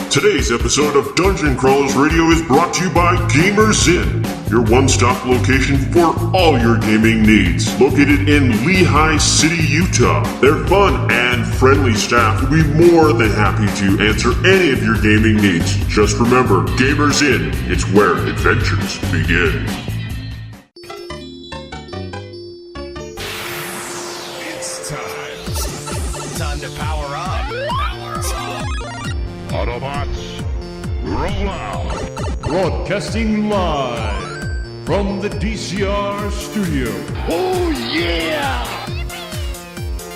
Today's episode of Dungeon Crawlers Radio is brought to you by Gamers Inn, your one-stop location for all your gaming needs. Located in Lehigh City, Utah, their fun and friendly staff will be more than happy to answer any of your gaming needs. Just remember, Gamers Inn, it's where adventures begin. It's time to power up. Autobots, roll out. Broadcasting live from the DCR studio. Oh yeah!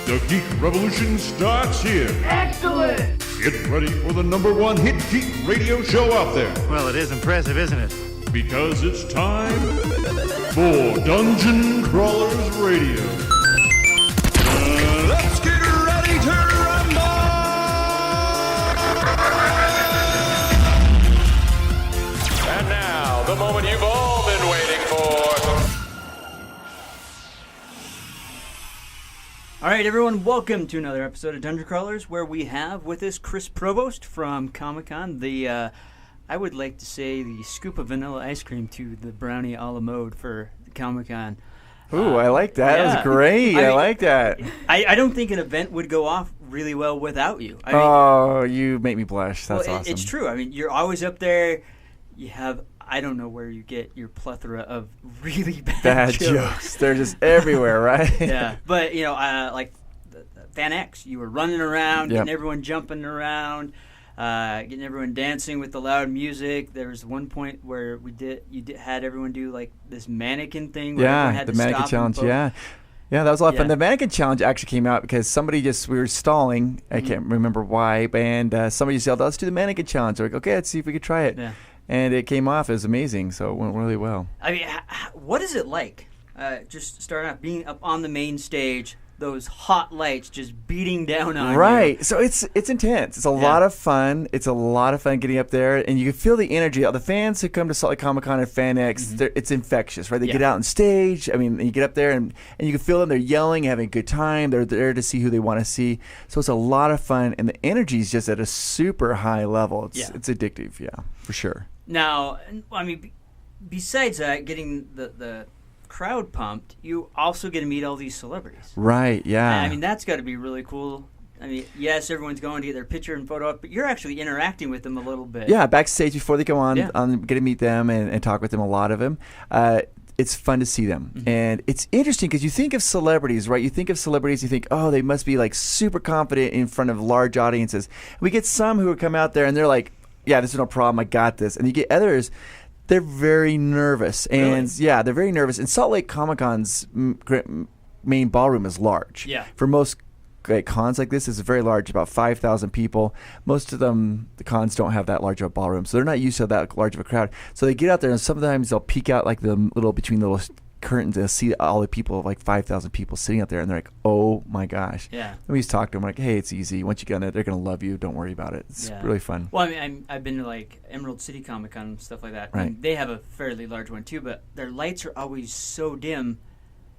The Geek Revolution starts here. Excellent! Get ready for the #1 hit geek radio show out there. Well, it is impressive, isn't it? Because it's time for Dungeon Crawlers Radio. Let's get ready to rumble! And now, the moment you've all been waiting for. All right, everyone, welcome to another episode of Dungeon Crawlers, where we have with us Chris Provost from Comic-Con, the, I would like to say, the scoop of vanilla ice cream to the brownie a la mode for Comic-Con. Ooh, I like that. yeah. That was great. I like that. I don't think an event would go off really well without you. I mean, you make me blush. That's well, awesome. It's true. I mean, you're always up there. You have, I don't know where you get your plethora of really bad jokes. They're just everywhere, right? Yeah, but, you know, like the Fan X, you were running around, Yep. getting everyone jumping around, getting everyone dancing with the loud music. There was one point where had everyone do like this mannequin thing. Where everyone Yeah, had the to mannequin stop challenge. and Yeah. Yeah, that was a lot of fun. Yeah. The mannequin challenge actually came out because we were stalling. I can't remember why, and somebody just yelled, "Let's do the mannequin challenge." We're like, okay, let's see if we could try it. Yeah. And it came off. It was amazing. So it went really well. I mean, what is it like? Just starting out being up on the main stage, those hot lights just beating down on you. Right. So it's intense. It's a Yeah. lot of fun. It's a lot of fun getting up there, and you can feel the energy. The fans who come to Salt Lake Comic Con and Fan X, it's infectious, right? They Yeah. get out on stage. I mean, you get up there, and you can feel them. They're yelling, having a good time. They're there to see who they want to see. So it's a lot of fun, and the energy is just at a super high level. It's addictive, yeah, for sure. Now, I mean, besides that, getting the crowd pumped, you also get to meet all these celebrities. Right, yeah. I mean, that's got to be really cool. I mean, yes, everyone's going to get their picture and photo up, but you're actually interacting with them a little bit. Yeah, backstage before they go on, Yeah. Get to meet them and talk with them, a lot of them. It's fun to see them. Mm-hmm. And it's interesting because you think of celebrities, right? You think of celebrities, you think, oh, they must be like super confident in front of large audiences. We get some who come out there and they're like, yeah, this is no problem, I got this. And you get others, they're very nervous. And yeah, they're very nervous. And Salt Lake Comic-Con's main ballroom is large. Yeah. For most cons like this, it's very large, about 5,000 people. Most of them, the cons don't have that large of a ballroom, so they're not used to that large of a crowd. So they get out there, and sometimes they'll peek out like between the little curtains and see all the people, like 5,000 people sitting out there, and they're like, oh my gosh. Yeah. And we just talk to them like, hey, it's easy. Once you get in there, they're going to love you. Don't worry about it. It's really fun. Well, I mean, I've been to like Emerald City Comic Con and stuff like that. Right. And they have a fairly large one too, but their lights are always so dim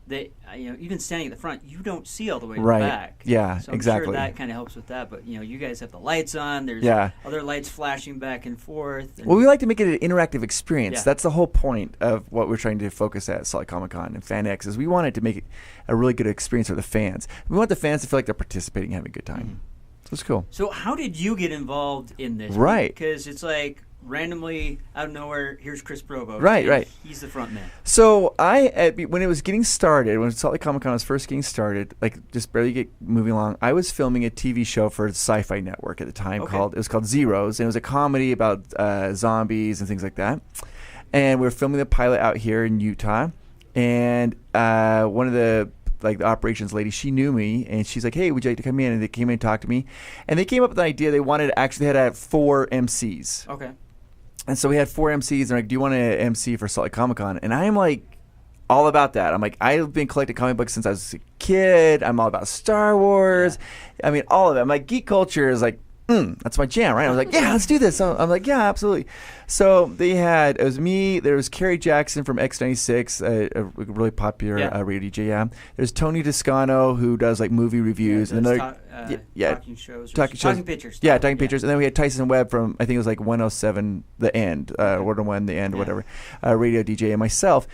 that even standing at the front, you don't see all the way to Right. the back. Yeah, so I'm exactly. sure that kind of helps with that. But you guys have the lights on. There's other lights flashing back and forth. And Well, we like to make it an interactive experience. Yeah. That's the whole point of what we're trying to focus at Salt Lake Comic Con and Fan X is we wanted to make it a really good experience for the fans. We want the fans to feel like they're participating and having a good time. So it's cool. So how did you get involved in this? Right. Because it's like randomly out of nowhere, here's Chris Provost. Right, and right. He's the front man. So when it was getting started, when Salt Lake Comic Con was first getting started, like just barely get moving along, I was filming a TV show for the Sci-Fi Network at the time called Zeros, and it was a comedy about zombies and things like that. And we were filming the pilot out here in Utah, and one of the operations lady, she knew me, and she's like, hey, would you like to come in? And they came in and talked to me, and they came up with the idea they had to have 4 MCs. Okay. And so we had 4 MCs, and like, do you want to MC for Salt Lake Comic Con? And I'm like, all about that. I'm like, I've been collecting comic books since I was a kid. I'm all about Star Wars. I mean, all of it. I'm like, geek culture is like that's my jam, right? I was like, yeah, let's do this. So I'm like, yeah, absolutely. So it was me, there was Carrie Jackson from X96, a really popular radio DJ, yeah. There's Tony Toscano, who does like movie reviews. Yeah, and talking shows. Talking Pictures. Yeah, Talking Pictures. And then we had Tyson Webb from, I think it was like 107 The End, 101 The End, whatever, radio DJ, and myself.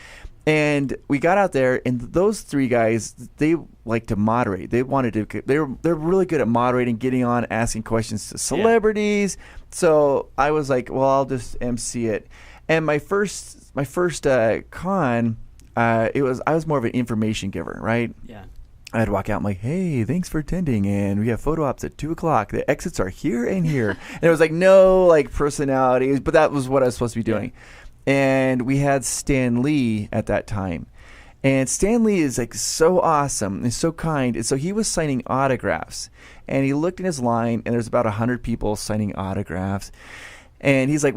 And we got out there, and those three guys, they like to moderate. They're really good at moderating, getting on, asking questions to celebrities. Yeah. So I was like, well, I'll just MC it. And my first con, I was more of an information giver, right? Yeah. I'd walk out, I'm like, hey, thanks for attending, and we have photo ops at 2:00. The exits are here and here. And it was like no like personalities, but that was what I was supposed to be doing. Yeah. And we had Stan Lee at that time. And Stan Lee is like so awesome and so kind. And so he was signing autographs. And he looked in his line, and there's about 100 people signing autographs. And he's like,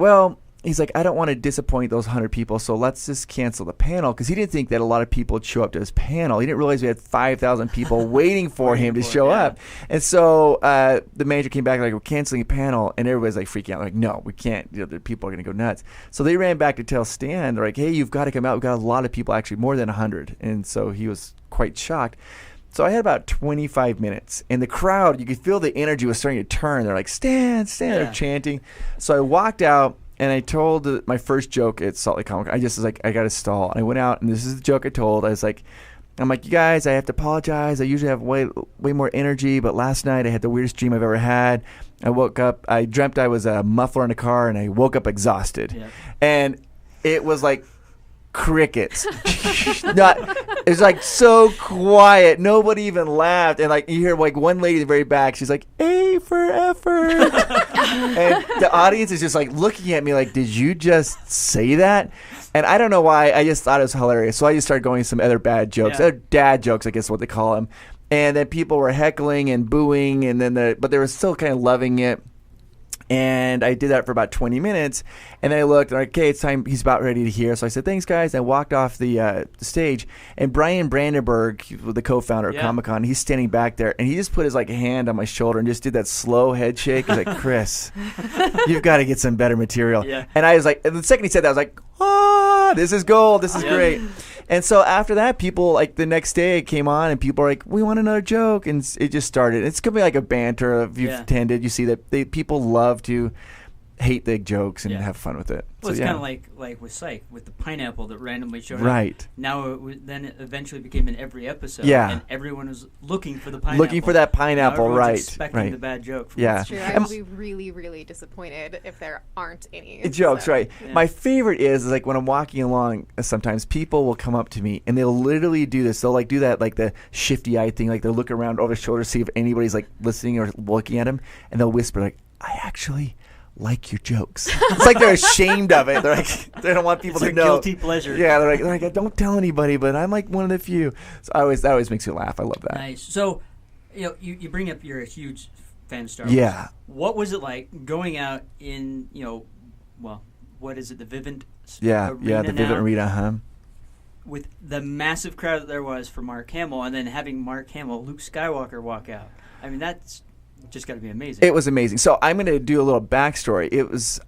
I don't want to disappoint those 100 people, so let's just cancel the panel. Because he didn't think that a lot of people would show up to his panel. He didn't realize we had 5,000 people waiting for him to show up. And so the manager came back like, we're canceling a panel. And everybody's like freaking out. Like, no, we can't. The people are going to go nuts. So they ran back to tell Stan, they're like, hey, you've got to come out. We've got a lot of people, actually more than 100. And so he was quite shocked. So I had about 25 minutes. And the crowd, you could feel the energy was starting to turn. They're like, Stan, they're chanting. So I walked out. And I told my first joke at Salt Lake Comic Con. I just was like, I got to stall. And I went out, and this is the joke I told. I'm like, you guys, I have to apologize. I usually have way more energy, but last night I had the weirdest dream I've ever had. I woke up, I dreamt I was a muffler in a car, and I woke up exhausted. Yeah. And it was like crickets. It was like so quiet. Nobody even laughed. And like you hear like one lady in the very back, she's like, A for effort. And the audience is just like looking at me like, did you just say that? And I don't know why. I just thought it was hilarious. So I just started going some other bad jokes. Dad jokes, I guess is what they call them. And then people were heckling and booing, and then but they were still kind of loving it. And I did that for about 20 minutes, and then I looked, and like, okay, it's time. He's about ready to hear. So I said, thanks, guys. I walked off the stage, and Brian Brandenburg, the co-founder of Comic-Con, he's standing back there, and he just put his like hand on my shoulder and just did that slow head shake. He's like, Chris, you've got to get some better material. Yeah. And I was like, and the second he said that, I was like, this is gold. This is great. And so after that, people, like the next day it came on, and people are like, we want another joke. And it just started. It's going to be like a banter. If you've attended, you see that people love to hate the jokes and have fun with it. Well, it's kind of like with Psych, with the pineapple that randomly showed up. Right. Now then it eventually became in every episode. Yeah. And everyone was looking for the pineapple. Looking for that pineapple, now right. expecting the bad joke. Yeah. That's true. I would be really, really disappointed if there aren't any. Jokes, right. Yeah. My favorite is like when I'm walking along, sometimes people will come up to me and they'll literally do this. They'll like do that, like the shifty eye thing. Like they'll look around over their shoulder, see if anybody's like listening or looking at them. And they'll whisper like, I actually like your jokes. It's like they're ashamed of it. They're like, they don't want people to know. Guilty pleasure. Yeah, they're like, don't tell anybody, but I'm like one of the few. So that always makes me laugh. I love that. Nice. So, you bring up you're a huge fan of Star Wars. Yeah. What was it like going out in what is it, the Vivint Arena? Yeah, the Vivint Arena, huh? With the massive crowd that there was for Mark Hamill, and then having Mark Hamill, Luke Skywalker walk out. I mean, that's just got to be amazing. It was amazing. So I'm going to do a little backstory.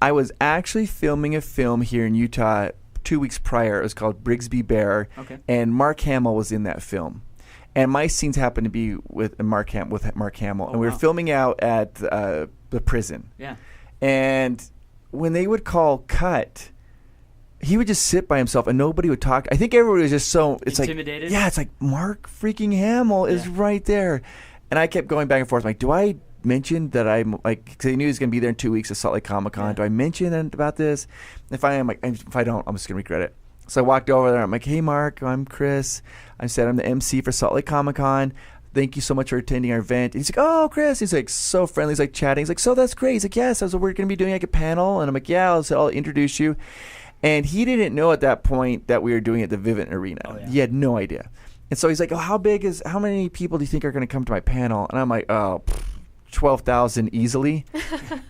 I was actually filming a film here in Utah 2 weeks prior. It was called Brigsby Bear, and Mark Hamill was in that film. And my scenes happened to be with Mark Hamill, and we were filming out at the prison. Yeah. And when they would call cut, he would just sit by himself and nobody would talk. I think everybody was just so intimidated. It's like Mark freaking Hamill is right there. And I kept going back and forth. I'm like, do I mention that I'm like, because I knew he was going to be there in 2 weeks at Salt Lake Comic Con. Do I mention about this? And finally, I'm like, if I don't, I'm just going to regret it. So I walked over there. I'm like, hey, Mark, I'm Chris. I said, I'm the MC for Salt Lake Comic Con. Thank you so much for attending our event. And he's like, oh, Chris. He's like so friendly. He's like chatting. He's like, so that's great. He's like, yes. I was, we're going to be doing like a panel. And I'm like, yeah, I'll introduce you. And he didn't know at that point that we were doing it at the Vivint Arena. Oh, yeah. He had no idea. And so he's like, oh, how many people do you think are going to come to my panel? And I'm like, 12,000 easily.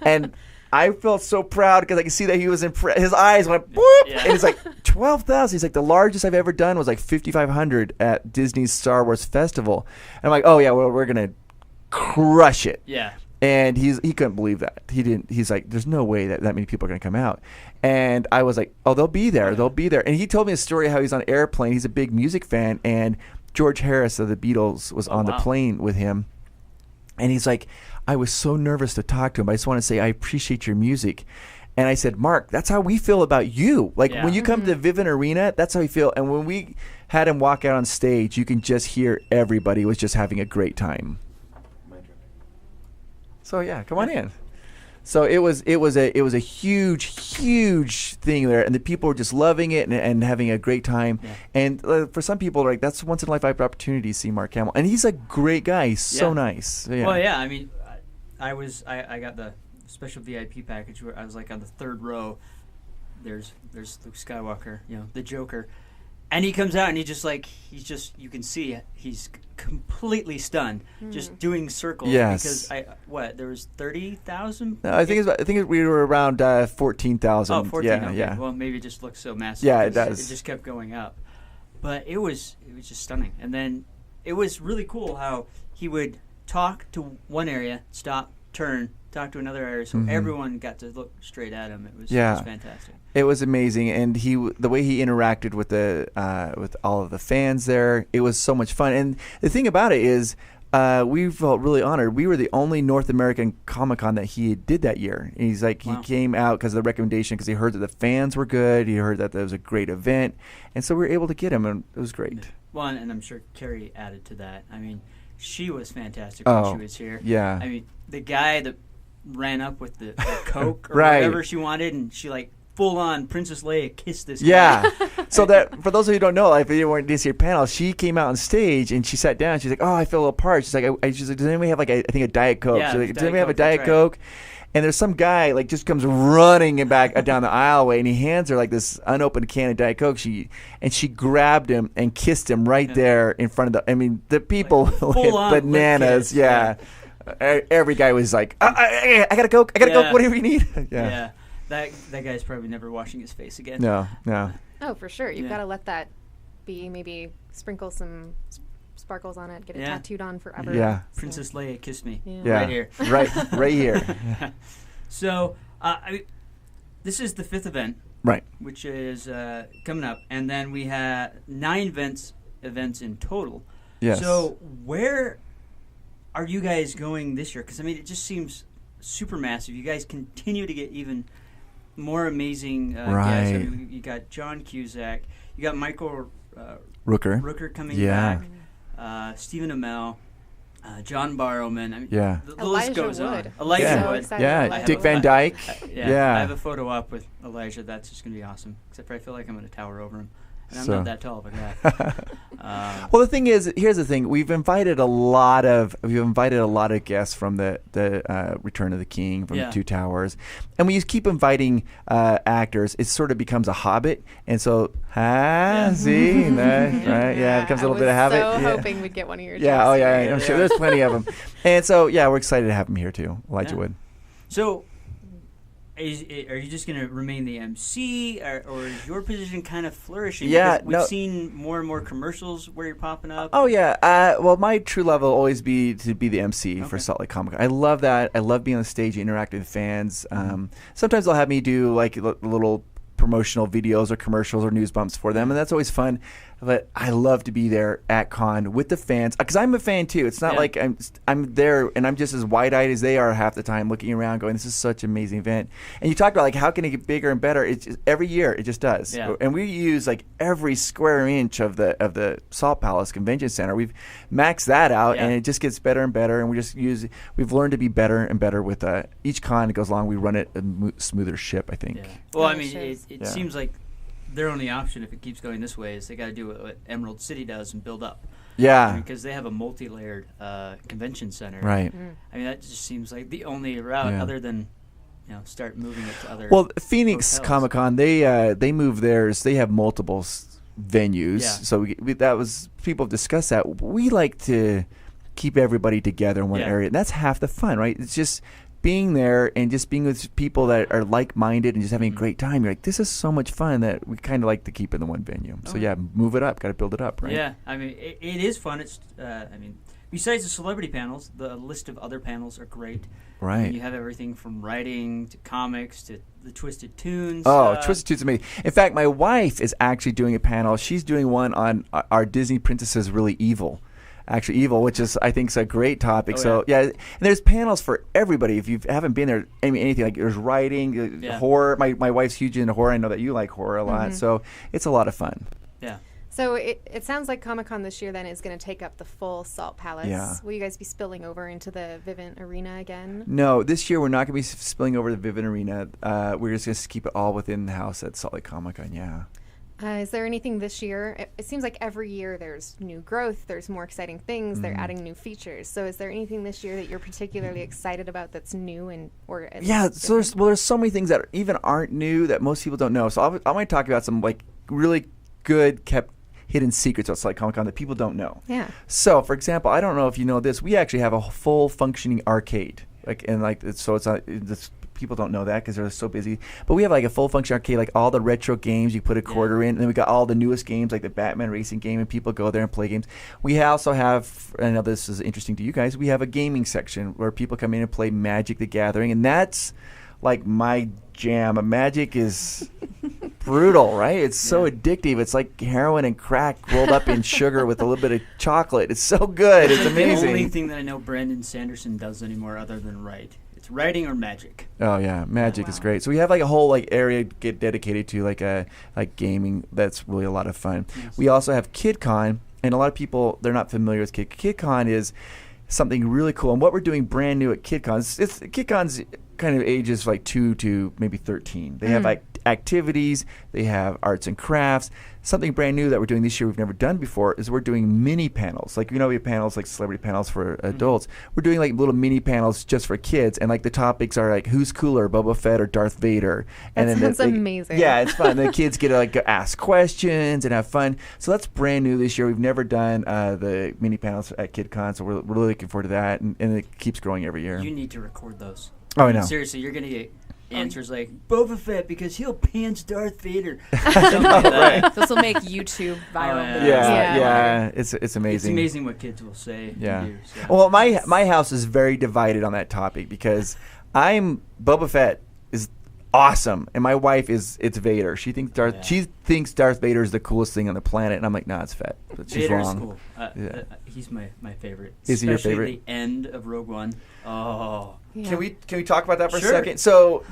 And I felt so proud because I could see that he was impressed. His eyes went, whoop, and he's like, 12,000. He's like, the largest I've ever done was like 5,500 at Disney's Star Wars Festival. And I'm like, oh, yeah, well, we're going to crush it. Yeah. And he couldn't believe that. He's like, there's no way that many people are going to come out. And I was like, oh, they'll be there. They'll be there. And he told me a story how he's on an airplane. He's a big music fan. And George Harris of the Beatles was on the plane with him. And he's like, I was so nervous to talk to him. I just want to say, I appreciate your music. And I said, Mark, that's how we feel about you. Like when you come to the Vivint Arena, that's how we feel. And when we had him walk out on stage, you can just hear everybody was just having a great time. So yeah, come on in. So it was a huge thing there, and the people were just loving it and having a great time. Yeah. And for some people, like that's once in a lifetime opportunity to see Mark Hamill, and he's a great guy. He's so nice. So, yeah. Well, yeah, I mean, I got the special VIP package where I was like on the third row. There's Luke Skywalker, the Joker, and he comes out and you can see he's completely stunned, just doing circles. Yes. Because there was 30,000. No, I think we were around 14,000. Oh, 14. Yeah, okay. yeah. Well, maybe it just looks so massive. Yeah, it does. It just kept going up, but it was just stunning. And then it was really cool how he would talk to one area, stop, turn, talk to another area, so everyone got to look straight at him. It was fantastic. It was amazing, and the way he interacted with with all of the fans there, it was so much fun. And the thing about it is, we felt really honored. We were the only North American Comic-Con that he did that year. And he's like, he came out because of the recommendation, because he heard that the fans were good. He heard that there was a great event, and so we were able to get him, and it was great. Well, and I'm sure Carrie added to that. I mean, she was fantastic when she was here. Yeah. I mean, the guy that ran up with the Coke or right. whatever she wanted, and she full on Princess Leia kissed this guy. Yeah. So that for those of you who don't know, if you weren't to see your panel, she came out on stage and she sat down. She's like, "Oh, I feel a little parched." She's like, "She's like, does anybody have I think a Diet Coke?" Yeah, she's like, does Diet anybody have a Coke, Diet right. Coke? And there's some guy just comes running back down the aisleway, and he hands her this unopened can of Diet Coke. She grabbed him and kissed him right there in front of the people went bananas. Yeah. Every guy was like, I got a Coke. I got a Coke. Whatever you need. Yeah. That guy's probably never washing his face again. No. Oh, for sure. You've got to let that be. Maybe sprinkle some sparkles on it. Get it tattooed on forever. Yeah. So. Princess Leia kissed me. Yeah. Right here. right here. So, this is the 5th event. Right. Which is coming up. And then we have 9 events in total. Yes. So, where are you guys going this year? Because, it just seems super massive. You guys continue to get even more amazing guests. You got John Cusack. You got Michael Rooker coming back. Stephen Amell. John Barrowman. The list goes on. Elijah Wood. Yeah, Dick Van Dyke. I have a photo up with Elijah. That's just going to be awesome. Except for I feel like I'm going to tower over him. And I'm not that tall of a guy. Well, the thing is, here's the thing: we've invited a lot of guests from the Return of the King, from the Two Towers, and we just keep inviting actors. It sort of becomes a habit, and so see, right? Yeah, it becomes a little bit of habit. I was so hoping we'd get one of your. Yeah, I'm sure there's plenty of them, and so we're excited to have him here too, Elijah Wood. So. Are you just going to remain the MC, or is your position kind of flourishing? Yeah, because we've seen more and more commercials where you're popping up. Oh yeah. Well, my true love will always be to be the MC for Salt Lake Comic Con. I love that. I love being on the stage, interacting with fans. Sometimes they'll have me do little promotional videos or commercials or news bumps for them, and that's always fun. But I love to be there at con with the fans, because I'm a fan too. It's not like I'm there and I'm just as wide-eyed as they are half the time, looking around going, this is such an amazing event. And you talked about how can it get bigger and better. It's just, every year it just does. And we use every square inch of the Salt Palace Convention Center. We've maxed that out, and it just gets better and better. And we've learned to be better and better with each con that goes along. We run it a smoother ship, I think. Well, it seems like their only option, if it keeps going this way, is they got to do what Emerald City does and build up. Yeah. Because they have a multi-layered convention center. Right. That just seems like the only route, other than start moving it to other. Well, Phoenix hotels. Comic Con, they move theirs. They have multiple venues. Yeah. So people have discussed that. We like to keep everybody together in one area, and that's half the fun, right? It's just being there and just being with people that are like-minded and just having a great time. You're like, this is so much fun that we kind of like to keep it in the one venue. So move it up. Got to build it up, right? Yeah, it is fun. It's besides the celebrity panels, the list of other panels are great. Right. And you have everything from writing to comics to the Twisted Tunes. Oh, Twisted Tunes amazing. In fact, my wife is actually doing a panel. She's doing one on Are Disney Princesses Really Evil? Actually evil, which is I think is a great topic. So yeah, and there's panels for everybody. If you haven't been there, I mean anything like there's writing, horror. My wife's huge into horror. I know that you like horror a lot, so it's a lot of fun. Yeah. So it sounds like Comic-Con this year then is going to take up the full Salt Palace. Yeah. Will you guys be spilling over into the Vivint Arena again? No, this year we're not going to be spilling over the Vivint Arena. We're just going to keep it all within the house at Salt Lake Comic-Con. Yeah. Is there anything this year? It seems like every year there's new growth, there's more exciting things, they're adding new features. So is there anything this year that you're particularly excited about that's new so there's so many things that even aren't new that most people don't know. So I might talk about some like really good kept hidden secrets outside Comic-Con that people don't know. Yeah. So for example, I don't know if you know this, we actually have a full functioning arcade. So it's not people don't know that because they're so busy. But we have like a full function arcade, like all the retro games. You put a quarter in, and then we got all the newest games, like the Batman racing game, and people go there and play games. We also have, I know this is interesting to you guys, we have a gaming section where people come in and play Magic the Gathering, and that's like my jam. Magic is brutal, right? It's so addictive. It's like heroin and crack rolled up in sugar with a little bit of chocolate. It's so good. It's amazing. The only thing that I know Brandon Sanderson does anymore other than write. It's writing or Magic. Oh yeah, Magic is great. So we have like a whole like area get dedicated to like gaming. That's really a lot of fun. Yes. We also have KidCon, and a lot of people they're not familiar with KidCon is something really cool. And what we're doing brand new at KidCon, KidCon's kind of ages like 2 to maybe 13. They have like activities, they have arts and crafts. Something brand new that we're doing this year we've never done before is we're doing mini panels. Like, we have panels like celebrity panels for adults. We're doing like little mini panels just for kids, and like the topics are like who's cooler, Boba Fett or Darth Vader. And that sounds amazing. Yeah, it's fun. The kids get to like ask questions and have fun. So that's brand new this year. We've never done the mini panels at KidCon, so we're really looking forward to that, and it keeps growing every year. You need to record those. Oh, I know. Seriously, you're going to get answers like Boba Fett because he'll pants Darth Vader. Something like that. This will make YouTube viral. Yeah. It's amazing. It's amazing what kids will say. Yeah. And do, so. Well, my house is very divided on that topic because Boba Fett is awesome, and my wife it's Vader. She thinks Darth Vader is the coolest thing on the planet, and I'm like, nah, it's Fett. But she's Vader's wrong. Cool. He's my favorite. Is he your favorite? Especially the end of Rogue One. Oh. Yeah. Can we talk about that for Sure. a second? So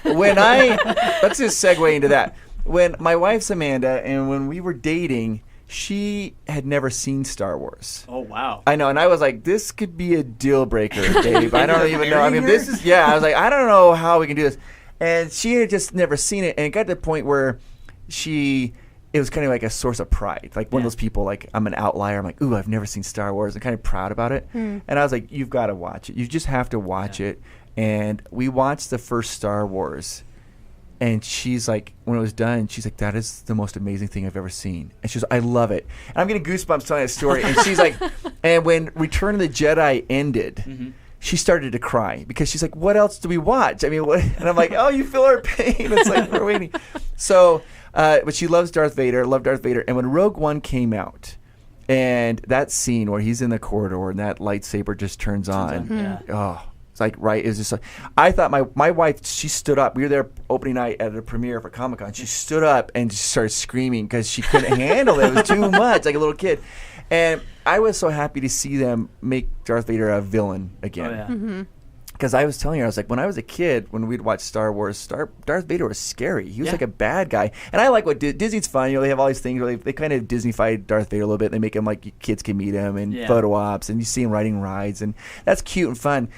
when let's just segue into that. When my wife's Amanda, and when we were dating, she had never seen Star Wars. Oh, wow. I know, and I was like, this could be a deal breaker, Dave. I don't even know. I mean, this is, I was like, I don't know how we can do this. And she had just never seen it, and it got to the point where it was kind of like a source of pride. Like one of those people, like, I'm an outlier. I'm like, ooh, I've never seen Star Wars. I'm kind of proud about it. And I was like, you've got to watch it. You just have to watch it. And we watched the first Star Wars. And she's like, when it was done, she's like, that is the most amazing thing I've ever seen. And she goes, I love it. And I'm getting goosebumps telling that story. And she's like, and when Return of the Jedi ended, she started to cry because she's like, what else do we watch? I mean, what? And I'm like, oh, you feel our pain. It's like, we're waiting. So, but she loved Darth Vader. And when Rogue One came out, and that scene where he's in the corridor and that lightsaber just turns on. Oh, it's like, right. It was just like, I thought my wife, she stood up. We were there opening night at a premiere for Comic-Con. She stood up and just started screaming because she couldn't handle it. It was too much, like a little kid. And I was so happy to see them make Darth Vader a villain again. Oh, yeah. Because I was telling her, I was like, when I was a kid, when we'd watch Star Wars, Darth Vader was scary. He was like a bad guy. And I like what Disney's fun. They have all these things where they kind of Disney-fied Darth Vader a little bit. They make him like kids can meet him and photo ops, and you see him riding rides, and that's cute and fun.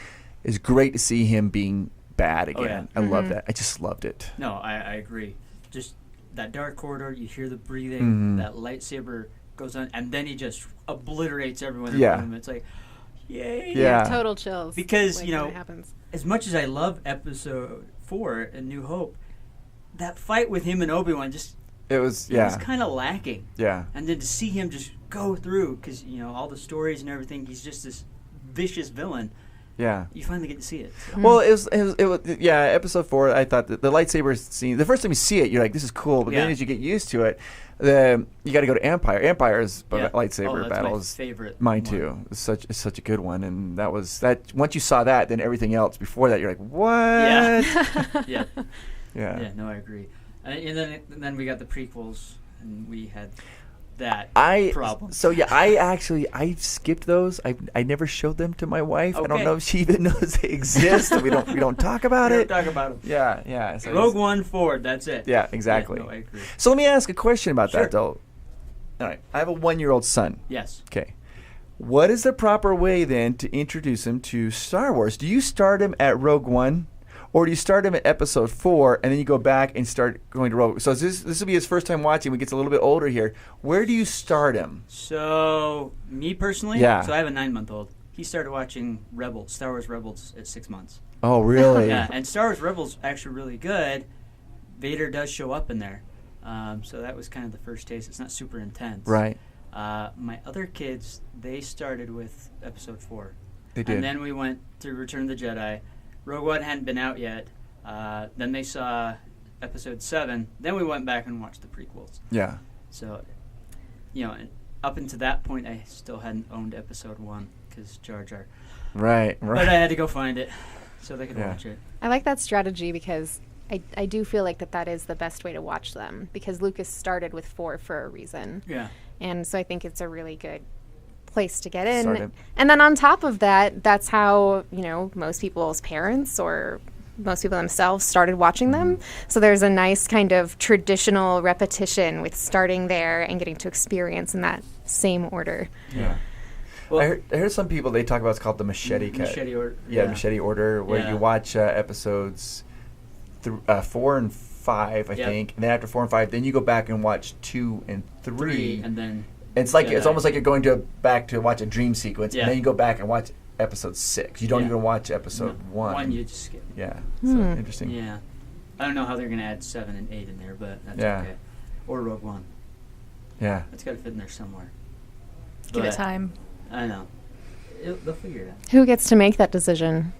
It's great to see him being bad again. I love that. I just loved it. No, I agree. Just that dark corridor, you hear the breathing, that lightsaber goes on, and then he just obliterates everyone around him. It's like, yay. Yeah, total chills. Because, when it happens. As much as I love Episode 4 and New Hope, that fight with him and Obi-Wan it was kind of lacking. Yeah. And then to see him just go through, because, all the stories and everything, he's just this vicious villain. Yeah. you finally get to see it. So. Well, it was episode 4. I thought that the lightsaber scene. The first time you see it, you're like, "This is cool," but then as you get used to it, you got to go to Empire. Empire's lightsaber battle is my favorite. Mine too. It's such a good one, and that was that. Once you saw that, then everything else before that, you're like, "What?" Yeah. Yeah. No, I agree. And then we got the prequels, and we had that problem. So I skipped those. I never showed them to my wife. Okay. I don't know if she even knows they exist. we don't talk about it. Don't talk about them. Yeah. So Rogue One, Forward. That's it. Yeah, exactly. Yeah, no, I agree. So let me ask a question about Sure. that, though. All right, I have a 1-year-old son. Yes. Okay. What is the proper way then to introduce him to Star Wars? Do you start him at Rogue One? Or do you start him at episode 4 and then you go back and start going to Rogue? So this will be his first time watching. When he gets a little bit older here. Where do you start him? So me personally, so I have a 9-month-old. He started watching Star Wars Rebels at 6 months. Oh, really? Yeah, and Star Wars Rebels actually really good. Vader does show up in there, so that was kind of the first taste. It's not super intense. Right. My other kids, they started with episode 4. They did. And then we went to Return of the Jedi. Rogue One hadn't been out yet. Then they saw episode 7. Then we went back and watched the prequels. Yeah. So, and up until that point, I still hadn't owned episode 1 because Jar Jar. Right. But I had to go find it so they could watch it. I like that strategy because I do feel like that is the best way to watch them because Lucas started with 4 for a reason. Yeah. And so I think it's a really good place to get in. And then on top of that, that's how, most people's parents or most people themselves started watching them. So there's a nice kind of traditional repetition with starting there and getting to experience in that same order. Yeah. Well, I heard some people, they talk about it's called the machete cut. Machete order. Yeah, machete order, where you watch episodes 4 and 5, I think. And then after 4 and 5, then you go back and watch 2 and 3. And then... It's almost like you're going back to watch a dream sequence, and then you go back and watch episode 6. You don't even watch episode 1. 1 you just skip. Yeah, so interesting. Yeah, I don't know how they're going to add 7 and 8 in there, but that's okay. Or Rogue One. Yeah, it's got to fit in there somewhere. Give it time. I know. They'll figure it out. Who gets to make that decision?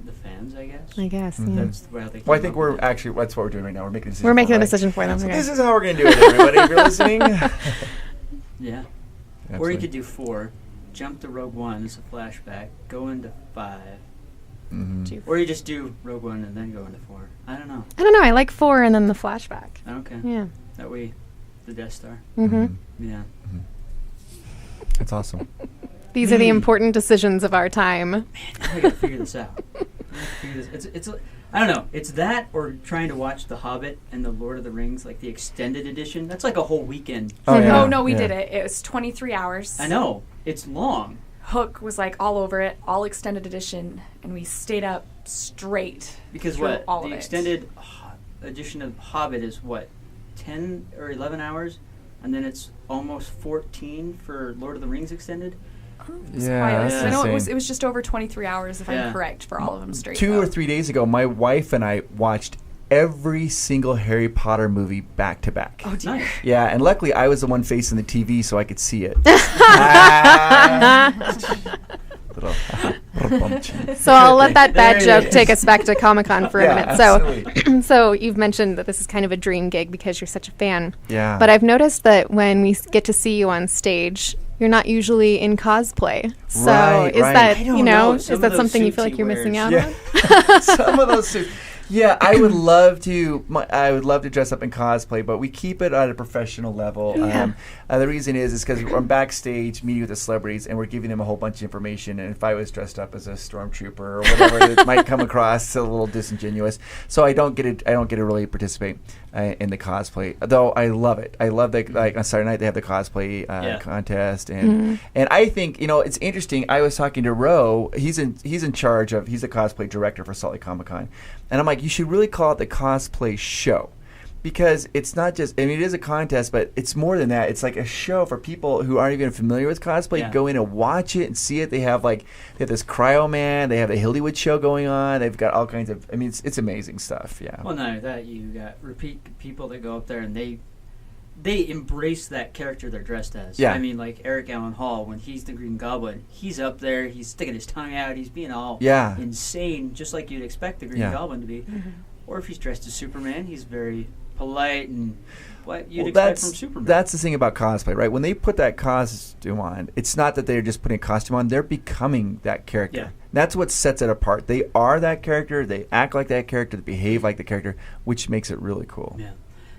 The fans, I guess. Yeah. That's where they. Well, I think that's what we're doing right now. We're making a decision. We're making a decision for them. So this is how we're going to do it, everybody. If you're listening. Yeah. Absolutely. Or you could do 4, jump to Rogue One as a flashback, go into 5. Or you just do Rogue One and then go into 4. I don't know. I like 4 and then the flashback. Okay. Yeah. That way, the Death Star. Mm-hmm. Yeah. That's awesome. These are the important decisions of our time. Man, now I gotta figure this out. It's I don't know. It's that or trying to watch The Hobbit and The Lord of the Rings, like the extended edition. That's like a whole weekend. Oh no, we did it. It was 23 hours. I know. It's long. Hook was like all over it, all extended edition, and we stayed up straight. Because the extended edition of Hobbit is 10 or 11 hours, and then it's almost 14 for Lord of the Rings extended. I know it was just over 23 hours, if I'm correct, for all of them straight. 2 or 3 days ago, my wife and I watched every single Harry Potter movie back to back. Oh, dear. Nice. Yeah, and luckily I was the one facing the TV so I could see it. So I'll let that bad joke take us back to Comic-Con for a minute. Absolutely. So you've mentioned that this is kind of a dream gig because you're such a fan. Yeah. But I've noticed that when we get to see you on stage, you're not usually in cosplay. So is that, is that something you feel like you're missing out on? Some of those suits. Yeah, I would love to dress up in cosplay, but we keep it at a professional level. Yeah. The reason is because I'm backstage meeting with the celebrities, and we're giving them a whole bunch of information. And if I was dressed up as a stormtrooper or whatever, it might come across a little disingenuous. So I don't get to really participate in the cosplay. Though I love it. I love that. Like on Saturday night they have the cosplay contest, and I think it's interesting. I was talking to Ro. He's in charge of. He's the cosplay director for Salt Lake Comic Con, and I'm like, you should really call it the cosplay show. Because it's not just, it is a contest, but it's more than that. It's like a show for people who aren't even familiar with cosplay. Yeah. Go in and watch it and see it. They have this Cryo Man. They have the Hillywood show going on. They've got all kinds of, it's amazing stuff. Yeah. Well, not only that, you got repeat people that go up there and they they embrace that character they're dressed as. Yeah. I mean, like Eric Allen Hall, when he's the Green Goblin, he's up there, he's sticking his tongue out, he's being all insane, just like you'd expect the Green Goblin to be. Mm-hmm. Or if he's dressed as Superman, he's very polite and what you'd expect from Superman. That's the thing about cosplay, right? When they put that costume on, it's not that they're just putting a costume on, they're becoming that character. Yeah. That's what sets it apart. They are that character, they act like that character, they behave like the character, which makes it really cool. Yeah.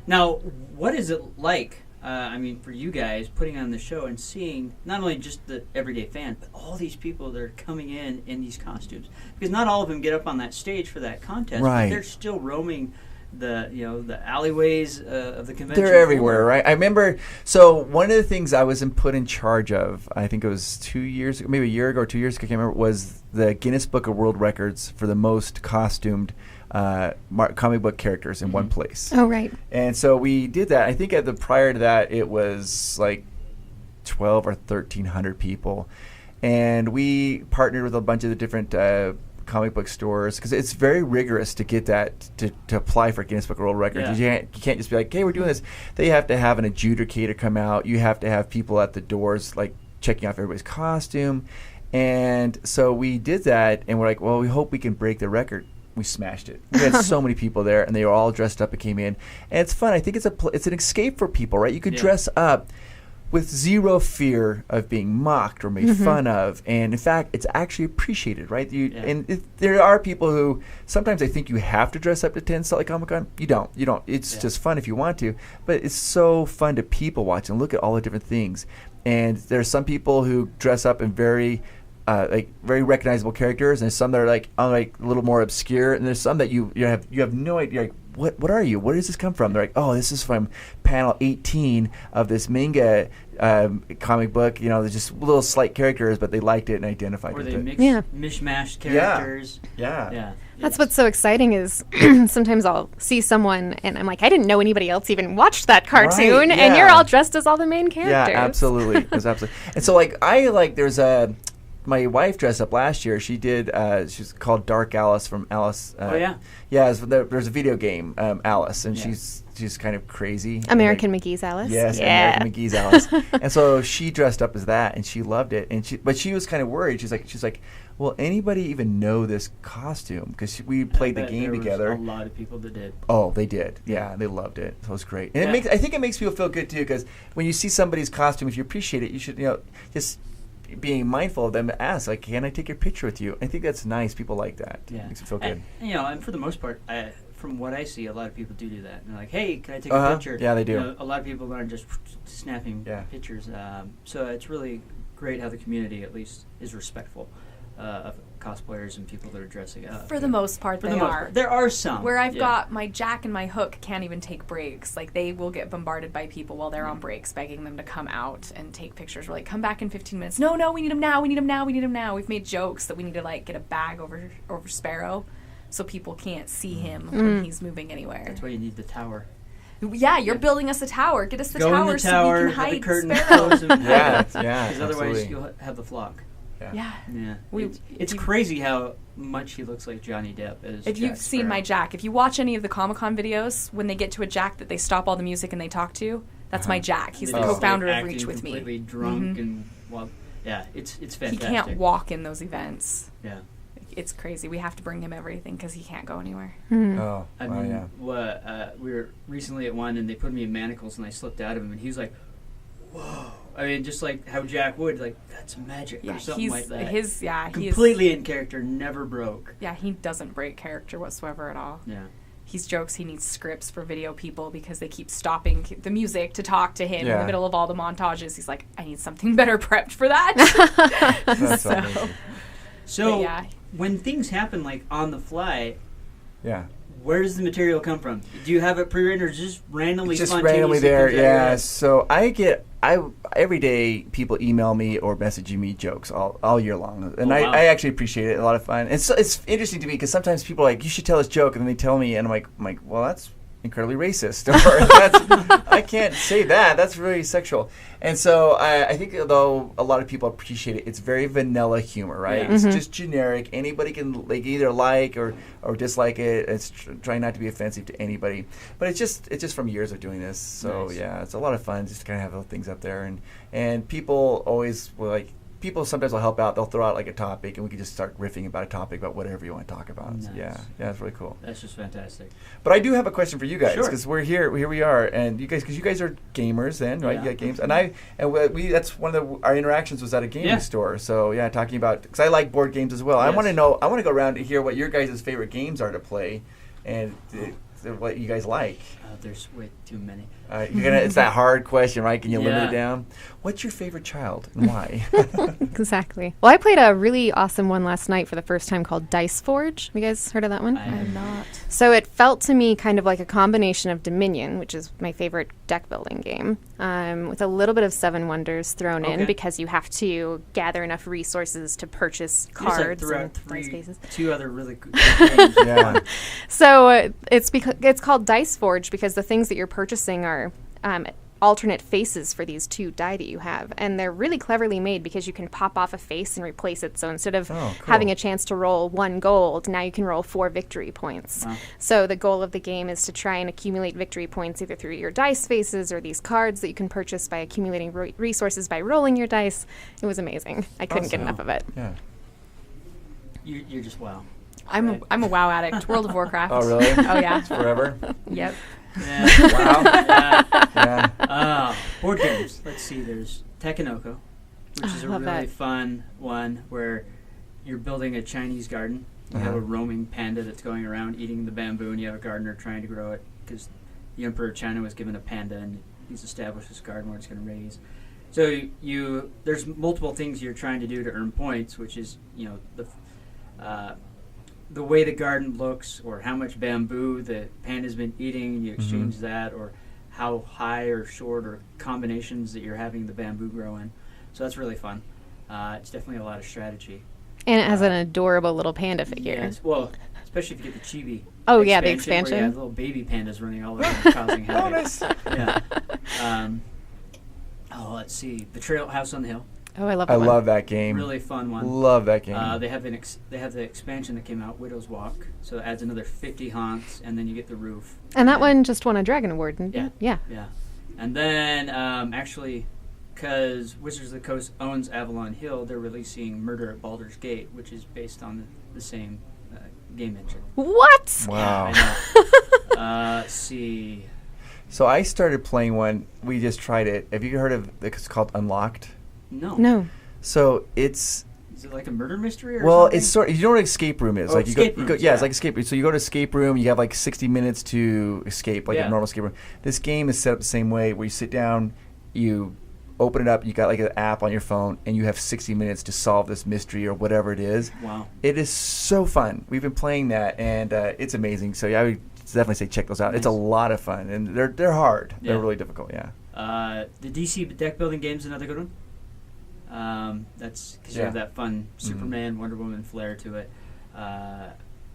Now, what is it like, for you guys, putting on the show and seeing not only just the everyday fan, but all these people that are coming in these costumes? Because not all of them get up on that stage for that contest, right. But they're still roaming the alleyways of the convention. They're everywhere, right? I remember, so one of the things I was put in charge of, I think it was 2 years ago, maybe a year ago or 2 years ago, I can't remember, was the Guinness Book of World Records for the most costumed comic book characters in one place. Oh, right. And so we did that. I think prior to that, it was like 12 or 1,300 people. And we partnered with a bunch of the different comic book stores because it's very rigorous to get that to apply for Guinness Book of World Records. Yeah. You can't just be like, hey, we're doing this. They have to have an adjudicator come out. You have to have people at the doors like checking off everybody's costume. And so we did that, and we're like, well, we hope we can break the record. We smashed it. We had so many people there, and they were all dressed up and came in. And it's fun. I think it's an escape for people, right? You could dress up with zero fear of being mocked or made fun of. And, in fact, it's actually appreciated, right? There are people who sometimes they think you have to dress up to attend Salt Lake Comic-Con. You don't. It's just fun if you want to. But it's so fun to people watch and look at all the different things. And there's some people who dress up in very recognizable characters, and some that are like a little more obscure, and there's some that you have no idea. You're like, what are you? Where does this come from? They're like, oh, this is from panel 18 of this manga comic book. They're just little slight characters, but they liked it and identified with it. Or they mishmashed characters. Yeah. That's what's so exciting is sometimes I'll see someone and I'm like, I didn't know anybody else even wathed that cartoon, right, and you're all dressed as all the main characters. Yeah, absolutely. And so there's my wife dressed up last year. She did. She's called Dark Alice from Alice. Yeah. There's a video game, Alice, and she's kind of crazy. American McGee's Alice. Yes, American McGee's Alice. And so she dressed up as that, and she loved it. But she was kind of worried. She's like, will anybody even know this costume? Because we played the game together. A lot of people that did. Oh, they did. Yeah, they loved it. So it was great. And I think it makes people feel good too, because when you see somebody's costume, if you appreciate it, you should just being mindful of them, ask, like, can I take your picture with you? I think that's nice. People like that. Yeah. Makes it feel good. And for the most part, from what I see, a lot of people do that. And they're like, hey, can I take a picture? Yeah, they do. A lot of people aren't just snapping pictures. So it's really great how the community, at least, is respectful of cosplayers and people that are dressing up. For the most part, they are. There are some. Where I've got my Jack and my Hook can't even take breaks. Like, they will get bombarded by people while they're on breaks, begging them to come out and take pictures. We're like, come back in 15 minutes. No, we need them now. We've made jokes that we need to, like, get a bag over Sparrow so people can't see him when he's moving anywhere. That's why you need the tower. Yeah, you're building us a tower. Get us the tower so we can hide the curtain Sparrow. close and Because otherwise you'll have the flock. Yeah. It's crazy how much he looks like Johnny Depp. If you've seen my Jack, if you watch any of the Comic-Con videos, when they get to a Jack that they stop all the music and they talk to, that's my Jack. He's the co-founder of Reach With Me. Completely drunk and it's fantastic. He can't walk in those events. Yeah. It's crazy. We have to bring him everything because he can't go anywhere. Oh, we were recently at one and they put me in manacles and I slipped out of him and he was like, whoa. I mean, just like how Jack would, like, that's magic or something like that. He's completely in character, never broke. Yeah, he doesn't break character whatsoever at all. Yeah. He's jokes he needs scripts for video people because they keep stopping the music to talk to him in the middle of all the montages. He's like, I need something better prepped for that. That's so when things happen, like, on the fly, where does the material come from? Do you have it pre-written or just randomly? Just randomly there, yeah. So every day people email me or message me jokes all year long, and I actually appreciate it. A lot of fun. And so it's interesting to me because sometimes people are like, you should tell this joke, and then they tell me, and I'm like, well, that's incredibly racist. Or I can't say that. That's really sexual. And so I think though a lot of people appreciate it, it's very vanilla humor, right? Yeah. It's just generic. Anybody can either like or dislike it. It's trying not to be offensive to anybody. But it's just from years of doing this. So Nice. yeah, it's a lot of fun just to kind of have those things up there. And people always will like. People sometimes will help out. They'll throw out like a topic, and we can just start riffing about a topic about whatever you want to talk about. Nice. So yeah, it's really cool. That's just fantastic. But I do have a question for you guys Sure. because we're here we are, and you guys are gamers, then, right? Yeah. You got games, and we that's one of our interactions was at a gaming Yeah. store. So yeah, talking about because I like board games as well. I Yes. want to know. I want to go around to hear what your guys' favorite games are to play, and what you guys like. There's way too many. It's that hard question, right? Can you limit Yeah. it down? What's your favorite child and why? Exactly. Well, I played a really awesome one last night for the first time called Dice Forge. Have you guys heard of that one? I am not. So it felt to me kind of like a combination of Dominion, which is my favorite deck building game, with a little bit of Seven Wonders thrown Okay. in because you have to gather enough resources to purchase cards and dice bases. Two other really good games. Yeah. So it's called Dice Forge because the things that you're purchasing are alternate faces for these two die that you have, and they're really cleverly made because you can pop off a face and replace it. So instead of cool. having a chance to roll 1 gold, now you can roll 4 victory points. Wow. So the goal of the game is to try and accumulate victory points either through your dice faces or these cards that you can purchase by accumulating resources by rolling your dice. It was amazing. I couldn't get Awesome. enough of it. Yeah. You're just wow. I'm a WoW addict. World of Warcraft. Oh really? Oh yeah. Forever. Yep. Yeah. Wow. Yeah. Board games. Let's see. There's Tekken-Oko, which is a love really that. fun one where you're building a Chinese garden. You have a roaming panda that's going around eating the bamboo, and you have a gardener trying to grow it because the Emperor of China was given a panda, and he's established this garden where it's going to raise. So there's multiple things you're trying to do to earn points, which is the way the garden looks, or how much bamboo the panda's been eating, and you exchange that, or how high or short or combinations that you're having the bamboo grow in. So that's really fun. It's definitely a lot of strategy. And it has an adorable little panda figure. Yes, well, especially if you get the chibi. Oh, yeah, the Where you expansion. have little baby pandas running all around causing havoc. Yeah. Let's see. Betrayal House on the Hill. Oh, I love I that one. love that game. Really fun one. Love that game. They have the expansion that came out, Widow's Walk. So it adds another 50 haunts, and then you get the roof. And that one just won a Dragon Award, didn't it? Yeah. Yeah. And then, actually, because Wizards of the Coast owns Avalon Hill, they're releasing Murder at Baldur's Gate, which is based on the same game engine. What? Wow. I know. Let's see. So I started playing one. We just tried it. Have you heard of it's called Unlocked? No. So it's Is it like a murder mystery or well, something? it's sort of, you know what an escape room is? Oh, like escape you go, rooms, yeah, it's yeah. like escape room. So you go to escape room, you have like 60 minutes to escape, like Yeah. a normal escape room. This game is set up the same way, where you sit down, you open it up, you got like an app on your phone, and you have 60 minutes to solve this mystery or whatever it is. Wow. It is so fun. We've been playing that, and it's amazing. So yeah, I would definitely say check those out. It's a Nice. lot of fun, and they're hard. Yeah. They're really difficult. Yeah. The DC deck building game's another good one. That's because you Yeah. have that fun Superman, Wonder Woman flair to it.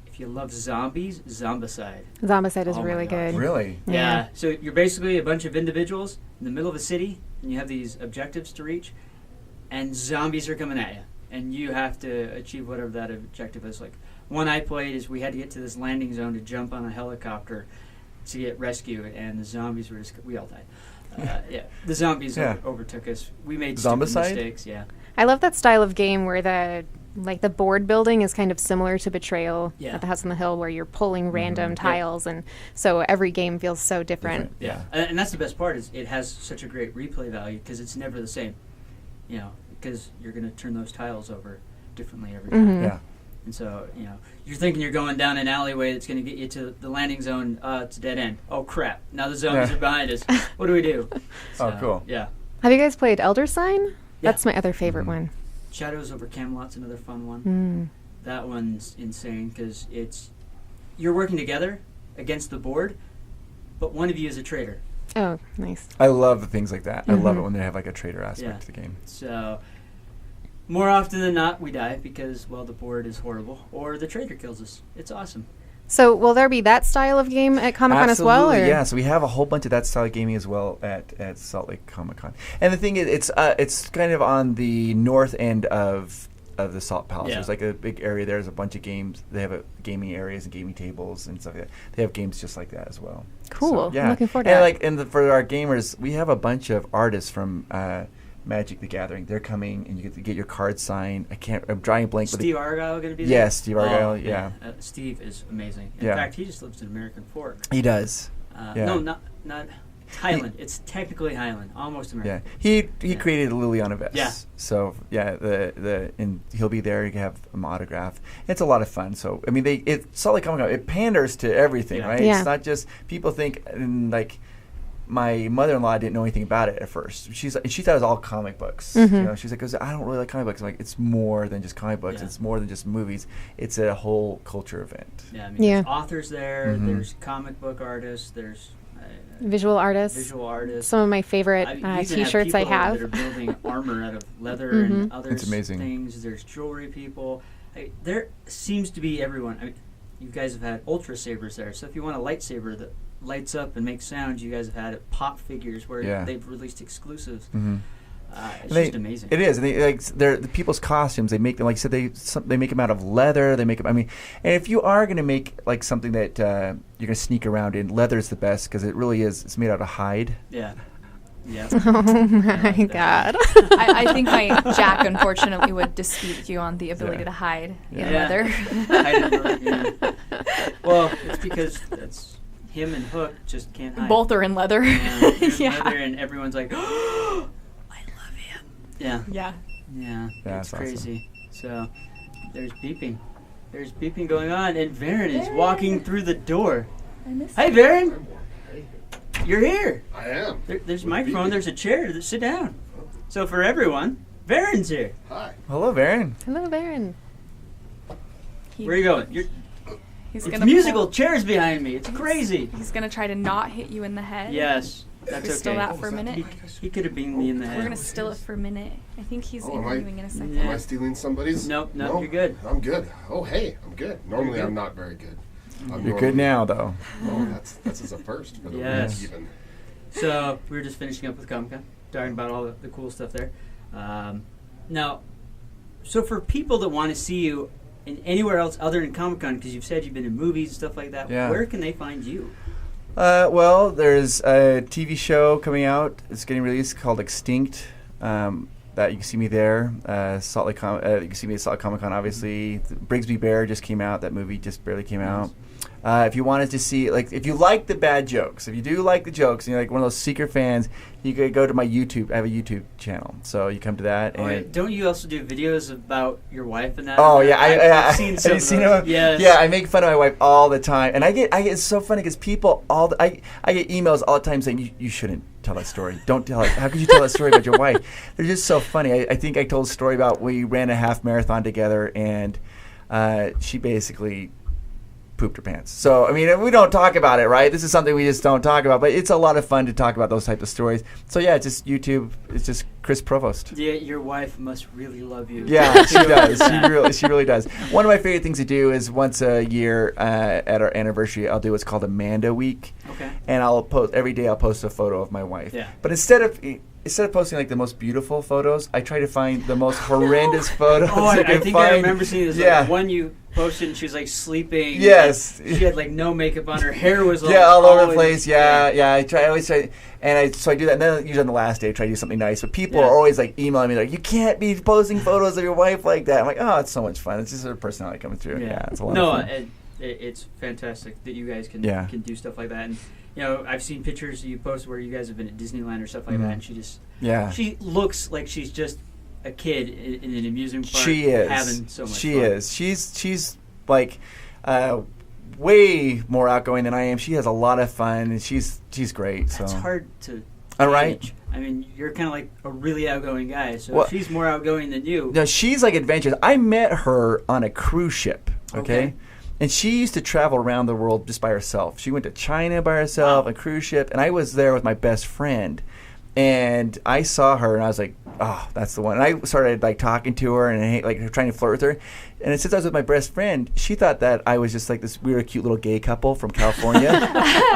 If you love zombies, Zombicide. Zombicide is Oh my really gosh. good. Really? Yeah. So you're basically a bunch of individuals in the middle of a city, and you have these objectives to reach, and zombies are coming at you, and you have to achieve whatever that objective is. Like one I played is we had to get to this landing zone to jump on a helicopter to get rescued, and the zombies were just we all died. The zombies overtook us. We made stupid Zombicide? mistakes. Yeah. I love that style of game where the board building is kind of similar to Betrayal Yeah. at the House on the Hill, where you're pulling random tiles, and so every game feels so different. Yeah, and that's the best part is it has such a great replay value because it's never the same. You know, because you're going to turn those tiles over differently every time. Yeah. And so, you know, you're thinking you're going down an alleyway that's going to get you to the landing zone. It's a dead end. Oh, crap. Now the zombies are behind us. What do we do? Oh, cool. Yeah. Have you guys played Elder Sign? Yeah. That's my other favorite one. Shadows over Camelot's another fun one. That one's insane because you're working together against the board, but one of you is a traitor. Oh, nice. I love the things like that. I love it when they have like a traitor aspect to the game. So more often than not, we die because, well, the board is horrible or the traitor kills us. It's awesome. So will there be that style of game at Comic-Con as well? Absolutely, Or? yeah. So we have a whole bunch of that style of gaming as well at Salt Lake Comic-Con. And the thing is, it's kind of on the north end of the Salt Palace. Yeah. There's like a big area there. There's a bunch of games. They have gaming areas and gaming tables and stuff like that. They have games just like that as well. Cool. So, yeah. I'm looking forward to that. For our gamers, we have a bunch of artists from Magic the Gathering. They're coming, and you get to get your card signed. I'm drawing a blank. Steve Argyle going to be there? Yes, Steve Argyle, yeah. Steve is amazing. In Yeah. fact, he just lives in American Fork. He does. Yeah. No, not Highland. It's technically Highland, almost American. Yeah, he created a Liliana vest. Yeah. So and he'll be there. You can have an autograph. It's a lot of fun. So I mean, Salt Lake Comic-Con, it panders to everything, Yeah. right? Yeah. It's not just people think like. My mother-in-law didn't know anything about it at first. She thought it was all comic books. Mm-hmm. You know, she's like, I don't really like comic books. I'm like, it's more than just comic books. Yeah. It's more than just movies. It's a whole culture event. Yeah, I mean, Yeah. there's authors there. Mhm. There's comic book artists. There's Visual artists. visual artists. Some of my favorite I mean, you even T-shirts I people have. that are building armor out of leather Mhm. and other It's amazing. things. There's jewelry people. There seems to be everyone. I mean, you guys have had Ultra Sabers there, so if you want a lightsaber that lights up and makes sounds, you guys have had pop figures where Yeah. they've released exclusives. Mm-hmm. It's just amazing. It is. And the people's costumes. They make them, like I said, they make them out of leather. They make them. I mean, and if you are going to make like something that you're going to sneak around in, leather's the best because it really is. It's made out of hide. Yeah. Yeah. Oh my god. I think my Jack unfortunately would dispute you on the ability Yeah. to hide in Yeah. leather. Hide in leather, yeah. Well, it's because that's him and Hook just can't hide. Both are in leather. Yeah, they're in Yeah. leather and everyone's like, oh, I love him. Yeah. Yeah. Yeah, Yeah, it's that's awesome. crazy. So there's beeping. There's beeping going on, and Vairin is walking through the door. Hi, Vairin. You're here. I am. There's a microphone. There's a chair. Sit down. So for everyone, Vairin's here. Hi. Hello, Vairin. Hello, Baron. Where are you going? He's It's gonna musical chairs behind me. It's crazy. He's gonna try to not hit you in the head. Yes, that's We still okay. that for a minute. He could have beamed me in the head. We're gonna still it for a minute. I think he's Oh, am I- interviewing in a second. Yeah. Am I stealing somebody's? Nope, No? you're good. I'm good. Oh, hey, I'm good. Normally, good. I'm not very good. You're good now, though. Oh, that's as a first for the Yes. week even. So we were just finishing up with Comic-Con, talking about all the cool stuff there. Now, so for people that want to see you in anywhere else other than Comic-Con, because you've said you've been in movies and stuff like that, Yeah. where can they find you? Well, there's a TV show coming out. It's getting released called Extinct. That you can see me there. Salt Lake. You can see me at Salt Lake Comic-Con. Obviously, Brigsby Bear just came out. That movie just barely came out. If you wanted to see, like, if you like the bad jokes, if you do like the jokes, and you're like one of those secret fans, you could go to my YouTube. I have a YouTube channel, so you come to that. Oh, And don't you also do videos about your wife and that? oh yeah, I've seen some have you of seen those. them? Yes. Yeah, I make fun of my wife all the time, and I get it's so funny because people I get emails all the time saying you shouldn't tell that story. Don't tell it. How could you tell that story about your wife? They're just so funny. I think I told a story about we ran a half marathon together, and she basically pooped her pants. So, I mean, we don't talk about it, right? This is something we just don't talk about, but it's a lot of fun to talk about those types of stories. So, yeah, it's just YouTube. It's just Chris Provost. Yeah, your wife must really love you. Yeah, she does. She really does. One of my favorite things to do is once a year at our anniversary, I'll do what's called Amanda Week. Okay. And I'll post every day. I'll post a photo of my wife. Yeah. But instead of posting like the most beautiful photos, I try to find the most horrendous photos. Oh, I can think find. I remember seeing this. Yeah. Like, one you posted, and she was like sleeping. Yes. Like, she had like no makeup on. Her hair was all over the in- place. Yeah. I always try, and so I do that. And then usually on the last day, I try to do something nice. But people Yeah. are always like emailing me like, "You can't be posting photos of your wife like that." I'm like, "Oh, it's so much fun. It's just her personality coming through." Yeah, it's a lot of fun. It's fantastic that you guys can do stuff like that. And you know, I've seen pictures you post where you guys have been at Disneyland or stuff like that, and she looks like she's just a kid in an amusement park. She is having so much She fun. is. She's like way more outgoing than I am. She has a lot of fun, and she's great. That's so hard to all right. manage. I mean, you're kind of like a really outgoing guy, so Well, if she's more outgoing than you. No, she's like adventurous. I met her on a cruise ship. Okay. And she used to travel around the world just by herself. She went to China by herself, a cruise ship, and I was there with my best friend. And I saw her, and I was like, "Oh, that's the one." And I started like talking to her and like trying to flirt with her. And since I was with my best friend, she thought that I was just like this weird, cute little gay couple from California.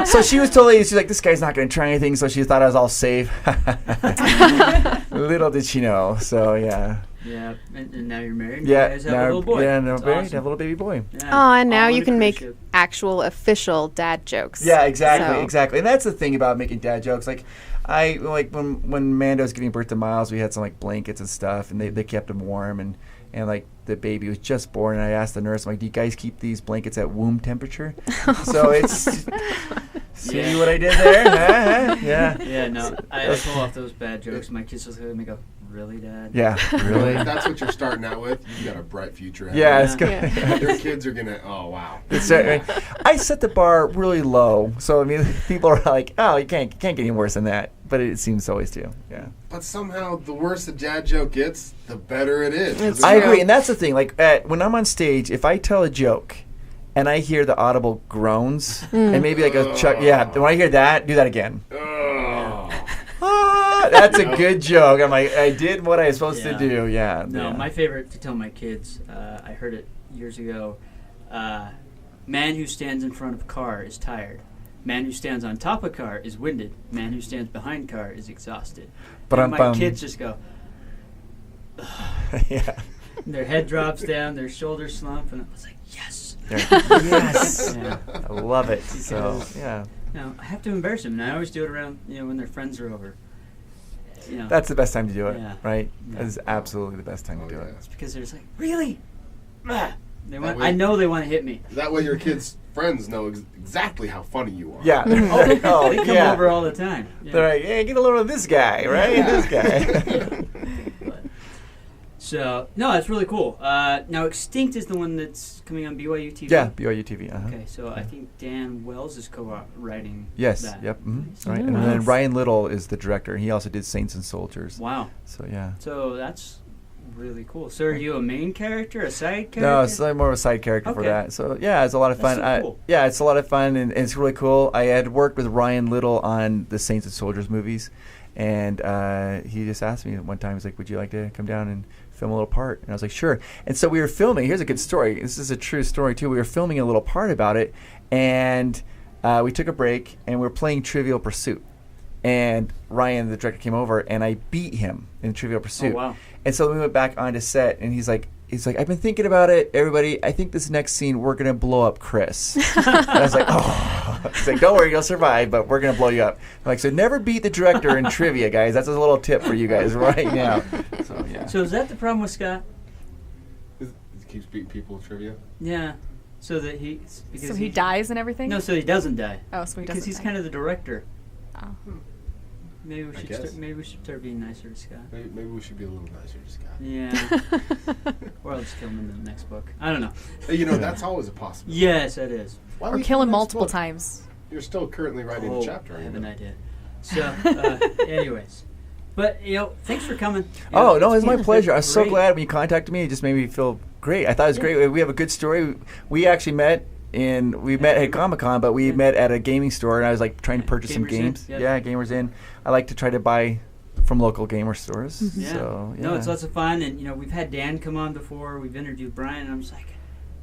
So she's like, "This guy's not going to try anything." So she thought I was all safe. Little did she know. So yeah. Yeah, and now you're married. Yeah, you guys have a little boy. Yeah, now That's married, awesome. have a little baby boy. Yeah. Oh, and now All you in can a make cruise ship. actual official dad jokes. Yeah, exactly, So- exactly. And that's the thing about making dad jokes. Like, I like when Mando was giving birth to Miles, we had some like blankets and stuff, and they kept him warm, and like the baby was just born, and I asked the nurse, I'm like, "Do you guys keep these blankets at womb temperature?" So it's see what I did there? Yeah. Yeah, no, I pull off those bad jokes. My kids just look at me and go, "Really, Dad?" Yeah, really. If that's what you're starting out with, you've got a bright future ahead. Yeah, of it's good. Yeah. you. Your kids are gonna. Oh wow. It's, I set the bar really low, so I mean, people are like, "Oh, you can't get any worse than that," but it seems always to. Yeah. But somehow, the worse a dad joke gets, the better it is. 'Cause I it's agree, not- and that's the thing. Like when I'm on stage, if I tell a joke and I hear the audible groans and maybe like a chuck, when I hear that, do that again. That's a good joke. I'm like, I did what I was supposed to do. Yeah. No, yeah. my favorite to tell my kids, I heard it years ago. Man who stands in front of a car is tired. Man who stands on top of a car is winded. Man who stands behind a car is exhausted. And my kids just go, yeah. Their head drops down, their shoulders slump, and I was like, yes. Yes. Yeah. I love it. So yeah. No, I have to embarrass them, and I always do it around, when their friends are over. That's the best time to do it, Yeah. right? Yeah. That is absolutely the best time to do it. It's because they're just like, really? They want. way- I know they want to hit me. That way, your kids' friends know exactly how funny you are. Yeah. They come over all the time. Yeah. They're like, "Hey, get a load of this guy, right? Yeah. This guy." So no, it's really cool. Now Extinct is the one that's coming on BYU TV. Yeah, BYU TV. Okay, so I think Dan Wells is co-writing. Yes. that. Yep. So Right. And nice. then Ryan Little is the director. He also did Saints and Soldiers. Wow. So yeah. So that's really cool. So are you a main character, a side character? No, it's like more of a side character for Okay. that. So yeah, it's a lot of That's fun. so cool. Yeah, it's a lot of fun, and it's really cool. I had worked with Ryan Little on the Saints and Soldiers movies, and he just asked me one time, he's like, "Would you like to come down and film a little part?" And I was like, "Sure." And so we were filming. Here's a good story. This is a true story too. We were filming a little part about it, and we took a break, and we were playing Trivial Pursuit. And Ryan, the director, came over, and I beat him in Trivial Pursuit. Oh, wow. And so we went back onto set, and he's like, "I've been thinking about it, everybody. I think this next scene we're gonna blow up Chris." And I was like, "Oh," he's like, "Don't worry, you'll survive, but we're gonna blow you up." I'm like, so never beat the director in trivia, guys. That's a little tip for you guys right now. So yeah. So is that the problem with Scott? He keeps beating people with trivia. Yeah. So that So he dies and everything? No, so he doesn't die. Oh, so he doesn't because he's die. kind of the director. Oh. Maybe we should guess. maybe we should start being nicer to Scott. Maybe we should be a little nicer to Scott. Yeah. Or I'll just kill him in the next book. I don't know. Hey, that's always a possibility. Yes, it is. Why Or don't you kill him do the next multiple book? times. You're still currently writing Oh, a chapter. I aren't have you? an idea. So, anyways. But, thanks for coming. Oh, no, it's my been pleasure. I was so great. glad when you contacted me. It just made me feel great. I thought it was great. We have a good story. We actually met at Comic-Con, but we met at a gaming store, and I was like trying to purchase some Gamers Inn, games. yep. Yeah, Gamers Inn. I like to try to buy from local gamer stores. Yeah. So, yeah. No, it's lots of fun. And, we've had Dan come on before. We've interviewed Brian. And I'm just like,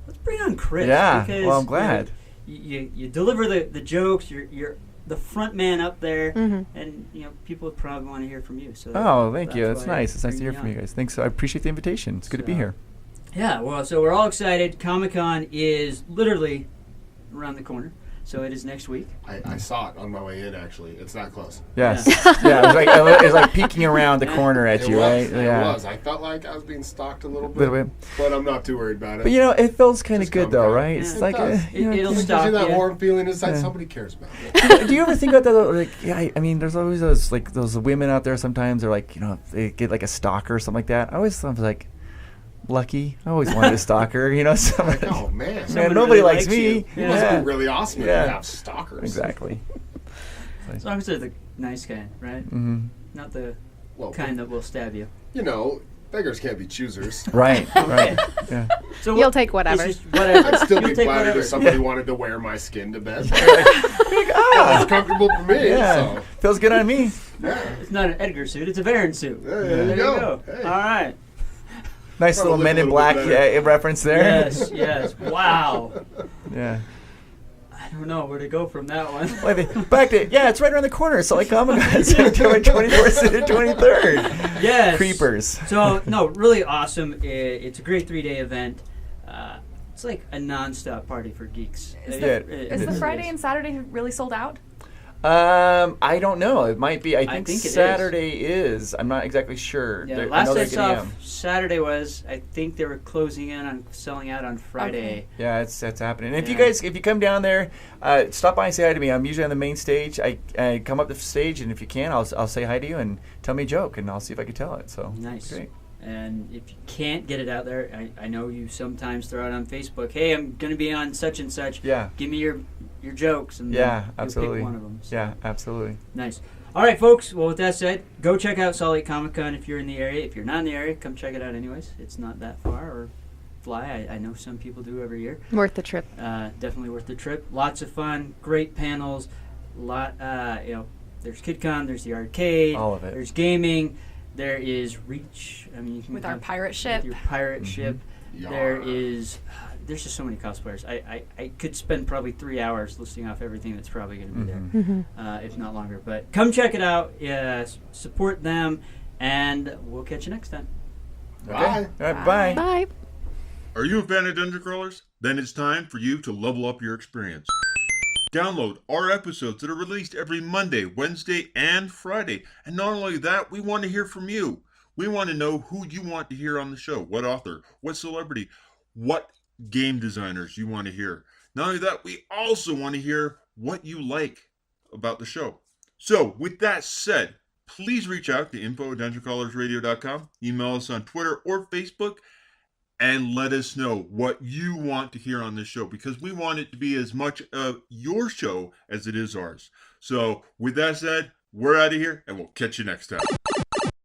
let's bring on Chris. Yeah, Because, well, I'm glad. You deliver the jokes. You're the front man up there. Mm-hmm. And, people would probably want to hear from you. So Oh, thank you. that's That's why nice. It's nice to bring hear from you guys. Thanks. I appreciate the invitation. It's good to be So- here. Yeah, well, so we're all excited. Comic-Con is literally around the corner. So it is next week. I saw it on my way in, actually. It's that close. Yes. Yeah, it was like peeking around the corner at you, right? It Yeah. was. I felt like I was being stalked a little bit. Little bit. But I'm not too worried about it. But it feels kind of Just good though, Comic-Con. right? Yeah. It's It like does. It'll It gives stop you that you. warm feeling inside. Yeah. Somebody cares about me. Do you ever think about that? Like, yeah, I mean, there's always those women out there. Sometimes they're like, they get like a stalker or something like that. I always thought, like, lucky. I always wanted a stalker. Like, oh, man. Somebody nobody really likes likes me. you. It Yeah. must be really awesome if Yeah. you have stalkers. Exactly. As long as they're the nice kind, right? Mm-hmm. Not the Well, kind that will stab you. beggars can't be choosers. Right. Right. Yeah. So You'll take whatever. It's just whatever. I'd still You'll be take flattered whatever. if somebody wanted to wear my skin to bed. Ah, It's comfortable for me. yeah. So. Feels good on me. It's not an Edgar suit, it's a Vairin suit. There you go. Hey. All right. Nice Probably little Men in a little Black bit better. reference there. Yes. Wow. Yeah. I don't know where to go from that one. Back to it's right around the corner. It's like Comic-Con. It's October 24th to the 23rd. Yes. Creepers. So, no, really awesome. It's a great 3-day event. It's like a non-stop party for geeks. Is the Friday and Saturday really sold out? I don't know. It might be. I think it Saturday is. I'm not exactly sure. Yeah, last I saw, Saturday was. I think they were closing in on selling out on Friday. Okay. Yeah, it's happening. And if you come down there, stop by and say hi to me. I'm usually on the main stage. I come up the stage, and if you can, I'll say hi to you and tell me a joke, and I'll see if I can tell it. So nice. Great. And if you can't get it out there, I know you sometimes throw it on Facebook. Hey, I'm going to be on such and such. Yeah. Give me your jokes. And absolutely. You'll pick one of them. So. Yeah, absolutely. Nice. All right, folks. Well, with that said, go check out Salt Lake Comic Con if you're in the area. If you're not in the area, come check it out anyways. It's not that far or fly. I know some people do every year. Worth the trip. Definitely worth the trip. Lots of fun. Great panels. There's KidCon. There's the arcade. All of it. There's gaming. There is Reach. I mean, you can with our pirate ship. With your pirate ship. There's just so many cosplayers. I could spend probably 3 hours listing off everything that's probably going to be there, if not longer. But come check it out. Support them, and we'll catch you next time. Okay. Bye. All right, bye. Bye. Are you a fan of Dungeon Crawlers? Then it's time for you to level up your experience. Download our episodes that are released every Monday, Wednesday, and Friday. And not only that, we want to hear from you. We want to know who you want to hear on the show. What author, what celebrity, what game designers you want to hear. Not only that, we also want to hear what you like about the show. So, with that said, please reach out to info@dungeoncrawlersradio.com. Email us on Twitter or Facebook. And let us know what you want to hear on this show, because we want it to be as much of your show as it is ours. So with that said, we're out of here, and we'll catch you next time.